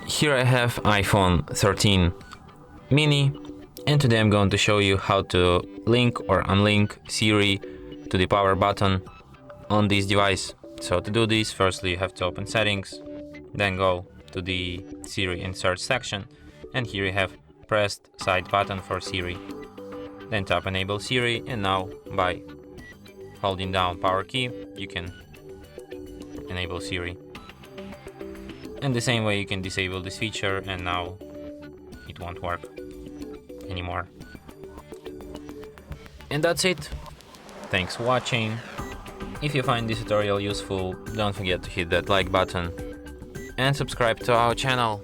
Here I have iPhone 13 mini, and today I'm going to show you how to link or unlink Siri to the power button on this device. So to do this, firstly you have to open settings, then go to the Siri and search section, and here you have pressed side button for Siri. Then tap enable Siri, and now by holding down power key you can enable Siri. And the same way you can disable this feature, and now it won't work anymore. And that's it. Thanks for watching. If you find this tutorial useful, don't forget to hit that like button and subscribe to our channel.